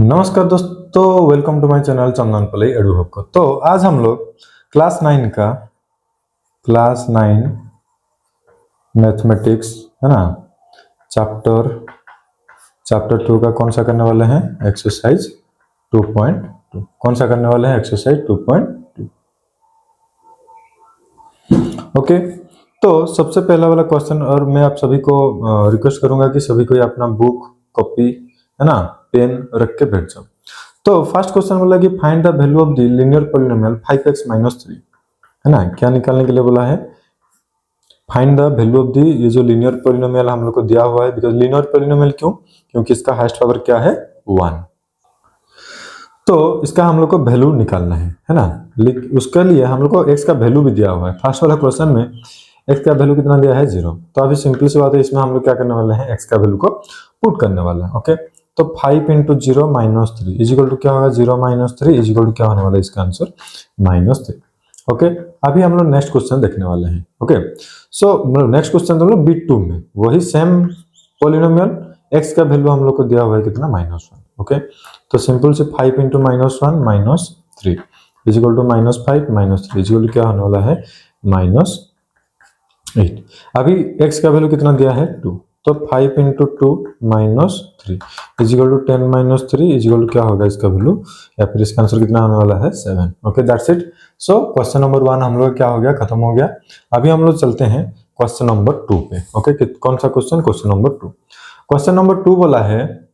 नमस्कार दोस्तों, welcome to my channel चंदन पलई एडू हब को। तो आज हम लोग क्लास 9 मैथमेटिक्स है ना, चैप्टर 2 का कौन सा करने वाले हैं, एक्सरसाइज 2.2। कौन सा करने वाले हैं, एक्सरसाइज 2.2। ओके, तो सबसे पहला वाला क्वेश्चन, और मैं आप सभी को रिक्वेस्ट करूंगा कि सभी कोई अपना बुक कॉपी है ना, पेन रख के बैठ जाओ। तो फर्स्ट क्वेश्चन बोला कि find the value of the linear polynomial 5x - 3 है ना। क्या निकालने के लिए बोला है, find the value of the, ये जो लीनियर पॉलिनोमियल हम लोग को दिया हुआ है, बिकॉज लीनियर पॉलिनोमियल क्यों, क्योंकि इसका हाईएस्ट पावर क्या है, 1। तो इसका हम लोग को वैल्यू निकालना है ना। उसके लिए हम लोग को x का वैल्यू भी दिया हुआ है। फर्स्ट वाला क्वेश्चन में x का वैल्यू कितना दिया है, 0। तो अभी सिंपल सी बात है, इसमें हम लोग क्या करने वाले हैं, x का वैल्यू को पुट करने वाले हैं। ओके, तो 5 × 0 - 3 इजिकल टू क्या होगा, 0 - 3 इजिकल टू क्या होने वाला है, इसका आंसर -3। ओके, अभी हम लोग नेक्स्ट क्वेश्चन देखने वाले हैं। ओके, सो नेक्स्ट क्वेश्चन हम लोग बिट 2 में वही सेम पॉलिनोमियल, x का वैल्यू हम लोग को दिया हुआ है कितना, -1। ओके, तो सिंपल से 5 × -1 - 3 इजिकल टू -5 - 3 इजिकल टू क्या होने वाला है, -8। अभी x का वैल्यू कितना दिया है, 2। तो 5 × 2 - 3 इजिकल टू 10 - 3 इजिकल टू क्या होगा, इसका वैल्यू, या फिर इसका आंसर कितना होने वाला है, 7। Okay, that's it. So question number 1 हम लोग क्या हो गया, खत्म हो गया। अभी हम लोग चलते हैं क्वेश्चन नंबर 2 पे। ओके, कौन सा question, question number 2। Question number 2 बोला है,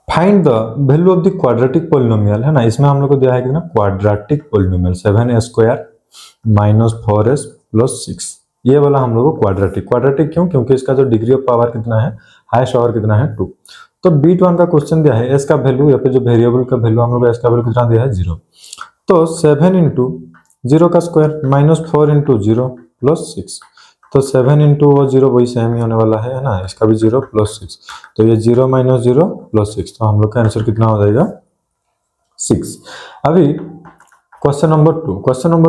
find the value of the quadratic polynomial है ना। इसमें हम लोग को दिया है कितना, क्वाड्रेटिक पॉलिनोमियल 7a² - 4s + 6। ये वाला हम लोग को क्वाड्रेटिक क्यों, क्योंकि इसका जो डिग्री ऑफ पावर कितना है, हाईएस्ट पावर कितना है, 2। तो बीट 1 का क्वेश्चन दिया है, एस का वैल्यू या फिर जो वेरिएबल का वैल्यू हम लोग एस का वैल्यू कितना दिया है, 0। तो 7 × 0 का स्क्वायर -4 × 0 + 6। तो 7 × वो 0 वही सेम ही होने वाला है ना, इसका भी 0 + 6। तो ये 0 - 0 + 6, तो हम लोग का आंसर कितना हो जाएगा, 6। अभी क्वेश्चन नंबर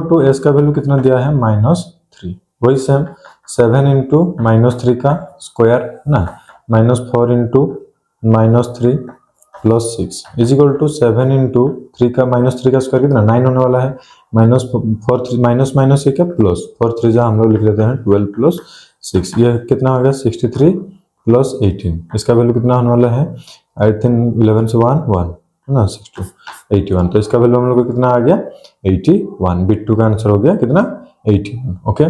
2 एस का वैल्यू कितना दिया है, -3। वही सेम 7 × -3 का स्क्वायर है ना, -4 × -3 + 6 इजिकल टू 7 × 3 का -3 का स्क्वायर कितना, 9 होने वाला है। -4 माइनस ये क्या, प्लस 4 3 हम लोग लिख लेते हैं 12 + 6, ये कितना हो गया, 63 + 18। इसका वैल्यू कितना होने वाला है, आई थिंक 11 से 1 है ना, 62 81। तो इसका वैल्यू हम लोग को कितना आ गया, 81। बिट 2 का आंसर हो गया कितना, 81। ओके,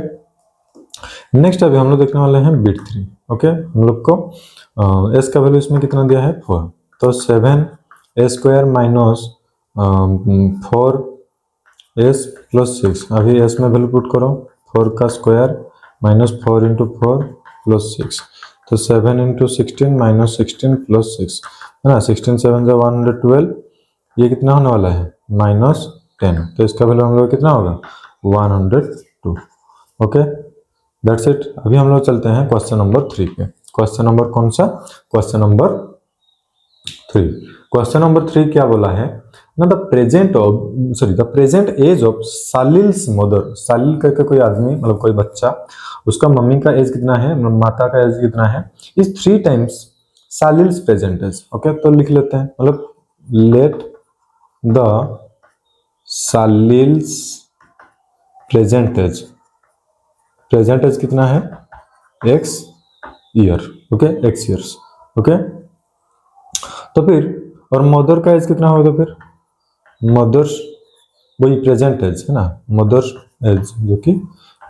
नेक्स्ट अभी हम लोग देखने वाले हैं बिट 3। ओके, हम लोग को एस का वैल्यू इसमें कितना दिया है, 4। तो 7a² - 4s + 6। अभी एस में वैल्यू पुट करो, 4 का स्क्वायर -4 × 4 + 6। तो 7 × 16 - 16 + 6 है ना, 16 7 = 112। ये कितना होने वाला है, -10। तो इसका वैल्यू हम लोग कितना होगा, 102। Okay, that's it. अभी हम लोग चलते हैं क्वेश्चन नंबर 3 पे। क्वेश्चन नंबर कौन सा, क्वेश्चन नंबर 3। क्वेश्चन नंबर 3 क्या बोला है ना, the present age of Salil's mother. Salil करके कोई आदमी, मतलब कोई बच्चा, उसका मम्मी का एज कितना है, माता का एज कितना है, is 3 times Salil's present age. Okay, तो लिख लेते हैं, मतलब let the Salil's present age कितना है, x year. Okay, x years. Okay, तो फिर और मदर का एज कितना होगा, तो फिर मदर्स वही प्रेजेंट एज है ना, मदर्स एज जो कि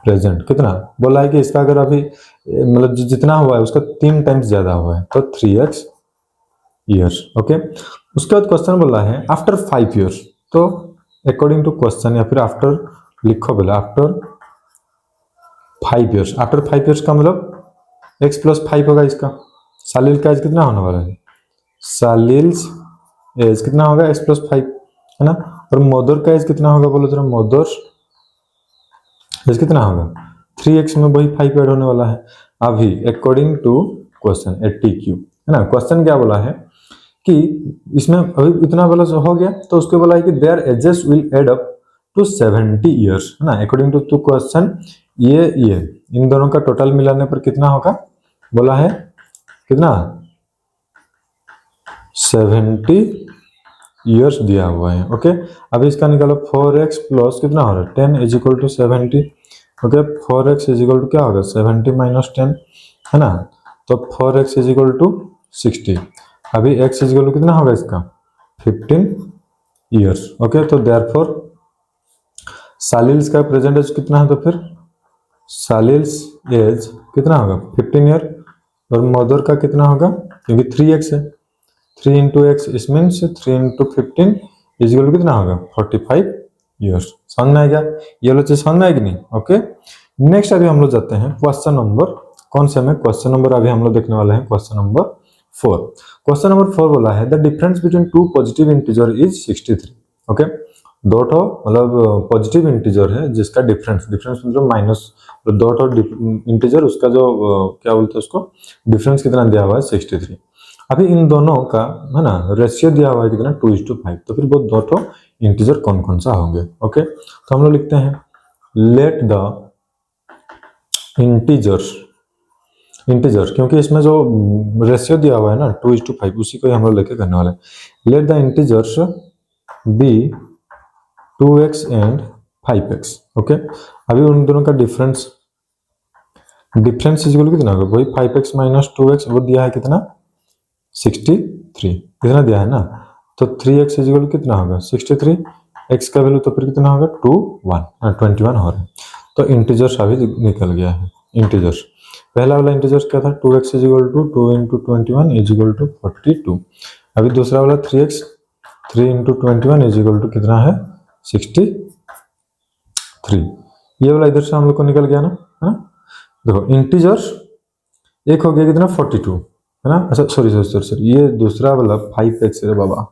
प्रेजेंट कितना बोला है कि इसका अगर अभी मतलब जितना हुआ है उसका 3 टाइम्स ज्यादा हुआ है, तो 3x ईयर्स। ओके, उसके बाद क्वेश्चन बोला है आफ्टर 5 ईयर्स। तो अकॉर्डिंग टू क्वेश्चन, या फिर आफ्टर लिखो बोला, आफ्टर 5 ईयर्स। आफ्टर 5 ईयर्स का मतलब x + 5 होगा इसका। सालिल का एज कितना होने वाला है, सालिल्स एज कितना होगा, x + 5 है ना। और मदर का एज कितना होगा, बोलो जरा, मदर एज कितना होगा, 3x में वही 5 ऐड होने वाला है। अभी अकॉर्डिंग टू क्वेश्चन 80Q है ना, क्वेश्चन क्या बोला है कि इसमें अभी इतना वाला हो गया, तो उसके बोला है कि their ages will add up to 70 years है ना। अकॉर्डिंग टू क्वेश्चन ये इन दोनों का टोटल मिलाने पर कितना होगा, बोला है कितना 70 ईयर्स दिया हुआ है। ओके, अभी इसका निकालो 4x प्लस कितना हो रहा है 10 is equal to 70। Okay, 4x is equal to क्या होगा 70 माइनस 10 है ना, तो 4x इज इक्वल टू 60। अभी x इज इक्वल टू कितना होगा इसका 15 ईयर्स। ओके, तो देयरफॉर सालिल्स का प्रेजेंट एज कितना है, तो फिर सालिल्स एज कितना होगा 15 ईयर, और मदर का कितना होगा क्योंकि 3x है, 3 इंटू एक्स इस मीन्स 3 इंटू 15 इजिकल कितना होगा 45 ईयर्स। समझ में आएगा, ये वाला चीज समझ में आएगी नहीं। ओके, नेक्स्ट अभी हम लोग जाते हैं क्वेश्चन नंबर कौन से में, क्वेश्चन नंबर अभी हम लोग देखने वाले हैं क्वेश्चन नंबर 4। क्वेश्चन नंबर 4 बोला है the difference between two positive integer is 63। Okay, दो ठो मतलब पॉजिटिव इंटीजर है जिसका डिफरेंस मतलब माइनस, दो ठो इंटीजर उसका जो क्या बोलते हैं उसको डिफरेंस कितना दिया हुआ है 63। अभी इन दोनों का है ना रेशियो दिया हुआ है कितना 2:5, तो फिर वो दो ठो इंटीजर कौन कौन सा होंगे। ओके, तो हम लोग लिखते हैं लेट द इंटीजर क्योंकि इसमें जो रेशियो दिया हुआ है ना 2:5 उसी को ही हम लोग लेके करने वाले हैं। Let the integers be 2x and 5x। Okay, अभी उन दोनों का डिफरेंस इक्वल कितना होगा वही 5x माइनस 2x, वो दिया है कितना 63 कितना दिया है ना, तो 3x इक्वल कितना होगा 63, x का वैल्यू तो फिर कितना होगा 21 हो रहा है। तो इंटीजर्स अभी निकल गया है। इंटीजर्स पहला वाला इंटीजर्स क्या था 2x equal to 2 into 21 is equal to 42। अभी दूसरा वाला 3x 3 into 21 is equal to कितना है 63। ये वाला इधर से हम लोग को निकल गया ना, है ना। देखो इंटीजर्स एक हो गया कितना 42 है ना, अच्छा सॉरी ये दूसरा वाला 5x है बाबा,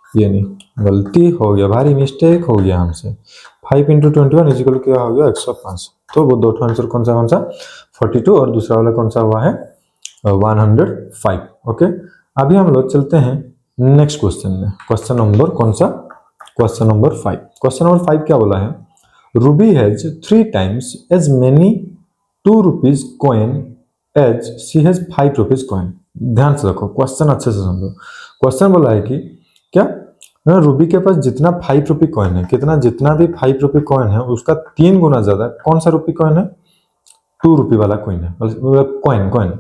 ये नहीं गलती हो गया, भारी मिस्टेक हो गया हमसे। 5 इंटू 21 इजिकल क्या हो गया 105। तो वो दो आंसर कौन सा 42 और दूसरा वाला कौन सा हुआ है 105। ओके, अभी हम लोग चलते हैं नेक्स्ट क्वेश्चन में। क्वेश्चन नंबर कौन सा क्वेश्चन नंबर 5। क्वेश्चन नंबर 5 क्या बोला है Ruby has 3 times as many 2 rupees coin as she has 5 rupees coin. ध्यान से रखो क्वेश्चन अच्छे से समझो। क्वेश्चन बोला है कि क्या रूबी के पास जितना 5 रुपी कॉइन है, कितना जितना भी 5 रुपी कॉइन है उसका 3 गुना ज्यादा कौन सा रुपी कॉइन है 2 रुपी वाला कॉइन है, कॉइन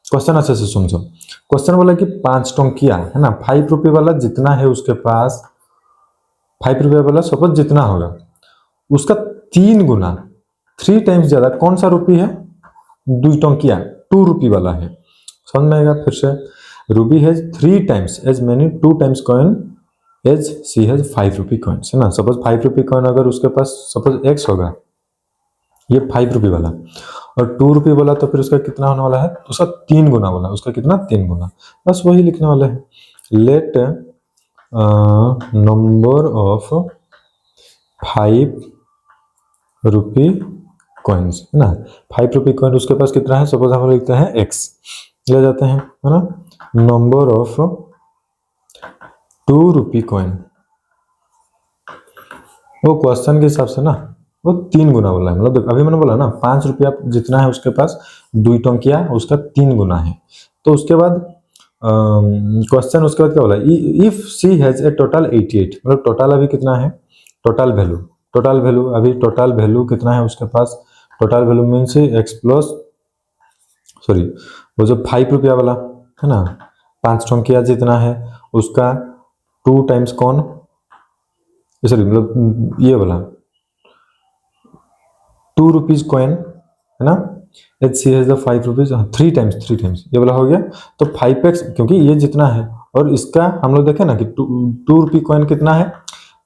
क्वेश्चन अच्छे से समझो। क्वेश्चन बोला कि 5 टंकिया है ना, 5 रुपी वाला जितना है उसके पास 5 रुपये वाला सपोज जितना होगा उसका 3 गुना 3 टाइम्स ज्यादा कौन सा रुपी है 2 टंकिया 2 रुपी वाला है। समझ में आएगा फिर से Ruby has 3 times as many 2 times coin as she has 5 rupee coins है ना। सपोज 5 रुपी कॉइन अगर उसके पास सपोज x होगा ये 5 रुपी वाला और 2 रुपी वाला, तो फिर उसका कितना होने वाला है उसका 3 गुना वाला, उसका कितना 3 गुना, बस वही लिखने वाले हैं। Let number of 5 rupee coins है ना, 5 रुपी कॉइन उसके पास कितना है सपोज हम लिखते हैं x ले जाते हैं है ना, नंबर ऑफ 2 रुपी कॉइन वो क्वेश्चन के हिसाब से ना वो 3 गुना वाला है। मतलब अभी मैंने बोला ना 5 रुपया जितना है उसके पास 2 टंकिया उसका 3 गुना है। तो उसके बाद क्वेश्चन उसके बाद क्या बोला if she has a total 88, मतलब टोटल अभी कितना है टोटल वैल्यू अभी टोटल वैल्यू कितना है उसके पास, total value means x plus sorry वो जो 5 रुपया वाला है ना 5 टंकिया जितना है उसका 2 टाइम्स कौन सॉरी मतलब ये वाला 2 रुपीज कॉइन है ना एच she has the 5 rupees 3 times ये वाला हो गया। तो 5x क्योंकि ये जितना है और इसका हम लोग देखें ना कि 2 रुपी कॉइन कितना है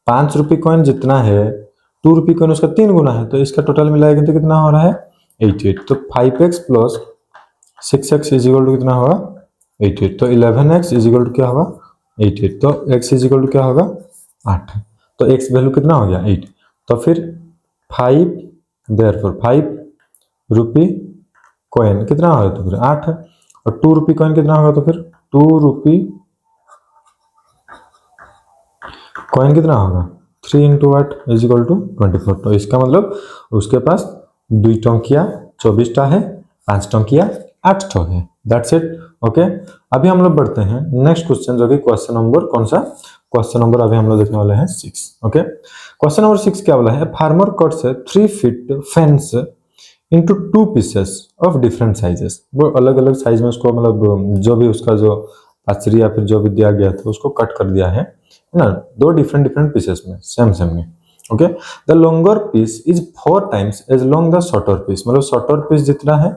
5 रुपी कॉइन जितना है 2 रुपी कॉइन उसका 3 गुना है, तो इसका टोटल मिलाएगा तो कितना हो रहा है 88। तो 5x plus 6x is equal to कितना होगा 88। तो 11x इज इक्वल टू क्या होगा 88। तो x इज इक्वल टू क्या होगा 8। तो x वैल्यू कितना हो गया 8। तो फिर 5 देयरफॉर 5 रुपी कॉइन कितना होगा तो फिर 8 और 2 रुपी कॉइन कितना होगा तो फिर 2 रुपी कॉइन कितना होगा 3 इंटू 8 इज इक्वल टू 24। तो इसका मतलब उसके पास 2 टंकिया 24 है 5 टंकिया 8 ठो है, दैट्स इट। ओके, अभी हम लोग बढ़ते हैं नेक्स्ट क्वेश्चन, जो कि क्वेश्चन नंबर कौन सा, क्वेश्चन नंबर अभी हम लोग देखने वाले हैं 6। ओके, क्वेश्चन नंबर 6 क्या बोला है, farmer cuts 3 feet fence into 2 pieces of different sizes. वो अलग अलग साइज में उसको, मतलब जो भी उसका जो पाचरी या फिर जो भी दिया गया था उसको कट कर दिया है ना, 2 डिफरेंट डिफरेंट पीसेस में, सेम सेम नहीं। Okay, the longer piece is 4 times as long the shorter piece, मतलब शॉर्टर पीस जितना है,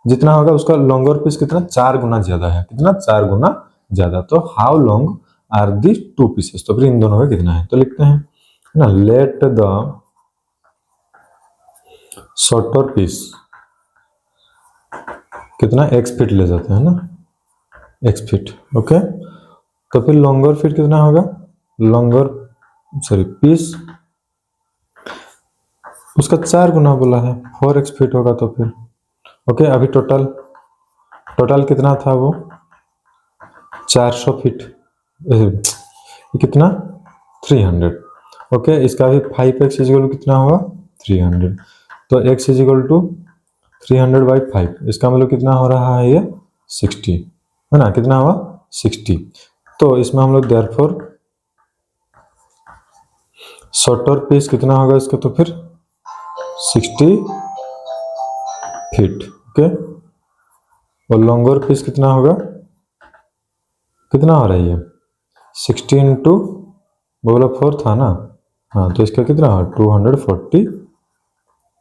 जितना होगा उसका लॉन्गर पीस कितना, 4 गुना ज्यादा है, कितना, 4 गुना ज्यादा। तो how long are the 2 pieces, तो फिर इन दोनों का कितना है, तो लिखते हैं ना, लेट द शॉर्टर पीस कितना, x फीट ले जाते हैं ना, x फीट। ओके, तो फिर लॉन्गर फीट कितना होगा, लॉन्गर सॉरी पीस उसका 4 गुना बोला है, 4x फीट होगा तो फिर। ओके, अभी टोटल टोटल कितना था वो, 400 फीट, कितना, 300। ओके, इसका भी 5x इजिकल कितना होगा, 300। तो x इजिकल टू 300/5, इसका मतलब कितना हो रहा है ये, 60 है ना, कितना हुआ, 60। तो इसमें हम लोग देयरफॉर शॉर्टर पीस कितना होगा इसका, तो फिर 60 फीट। ओके, और लॉन्गर पीस कितना होगा, कितना हो रहा है ये, 60 इंटू बोला 4 था ना, हाँ, तो इसका कितना होगा, 240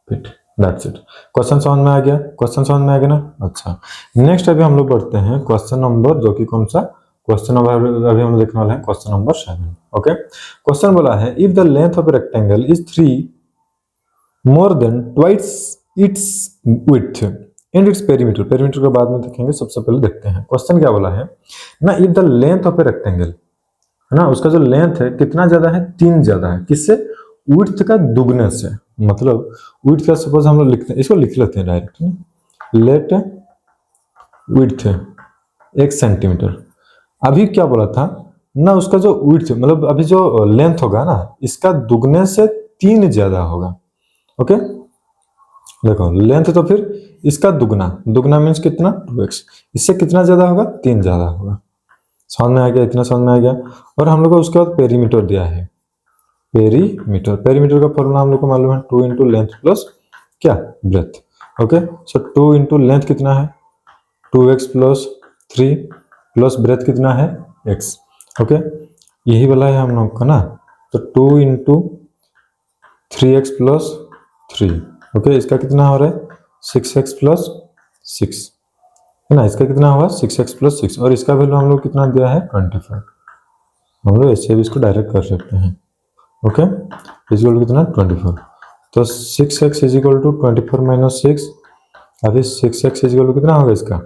फीट, दैट्स इट। क्वेश्चन समझ में आ गया, क्वेश्चन समझ में आ गया ना। अच्छा, नेक्स्ट अभी हम लोग बढ़ते हैं क्वेश्चन नंबर, जो कि कौन सा क्वेश्चन नंबर अभी हम लोग देखने वाले हैं, क्वेश्चन नंबर 7। ओके, क्वेश्चन बोला है, if the length of a rectangle is 3 more than twice its width and its perimeter, perimeter के बाद में देखेंगे, सबसे पहले देखते हैं क्वेश्चन क्या बोला है ना, if the length of a rectangle है ना, उसका जो लेंथ है कितना ज्यादा है, 3 ज्यादा है, किससे, विड्थ का दुगने से, मतलब विड्थ का सपोज हम लोग लिखते हैं, इसको लिख लेते हैं डायरेक्ट, लेट विड्थ 1 सेंटीमीटर। अभी क्या बोला था ना, उसका जो विड्थ मतलब अभी जो लेंथ होगा ना, इसका दुगने से 3 ज्यादा होगा। ओके, देखो लेंथ तो फिर इसका दुगना, दुगना मीन्स कितना, 2x, इससे कितना ज्यादा होगा, 3 ज्यादा होगा। समझ में आ गया, इतना समझ में आ गया। और हम लोग को उसके बाद पेरीमीटर दिया है, पेरीमीटर, पेरीमीटर का फॉर्मूला हम लोग को मालूम है, 2 इंटू लेंथ प्लस क्या, ब्रेथ। ओके, सो 2 इंटू लेंथ कितना है, 2x प्लस 3 प्लस ब्रेथ कितना है, x। ओके, यही वाला है हम लोग का ना, तो 2 इंटू 3x प्लस 3। ओके, इसका कितना हो रहा है, 6x प्लस 6 है ना, इसका कितना हुआ, 6x प्लस 6, और इसका वैल्यू हम लोग कितना दिया है, 25। हम लोग ऐसे भी इसको डायरेक्ट कर सकते हैं। ओके, इजिकल कितना, 24। तो 6x इजिकल टू 24 माइनस 6, अभी 6x इजिकल कितना होगा इसका,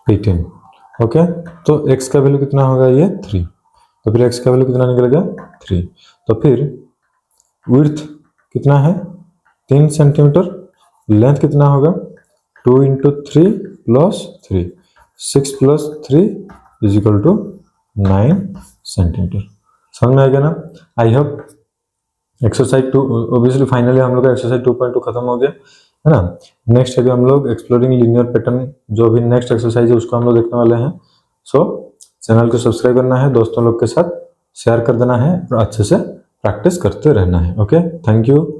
18। ओके, तो x का वैल्यू कितना होगा, ये 3, तो फिर x का वैल्यू कितना निकलेगा, 3। तो फिर विड्थ कितना है, 3 सेंटीमीटर, लेंथ कितना होगा, 2 into 3 plus 3, 6 plus 3 is equal to 9 centimetre. समझ में आ गया ना। I hope exercise 2, obviously finally हम लोग का एक्सरसाइज 2.2 खत्म हो गया है ना। नेक्स्ट अभी हम लोग एक्सप्लोरिंग लीनियर पैटर्न, जो भी नेक्स्ट एक्सरसाइज है उसको हम लोग देखने वाले हैं। सो चैनल को सब्सक्राइब करना है, दोस्तों लोग के साथ शेयर कर देना है, और अच्छे से प्रैक्टिस करते रहना है। Okay, thank you.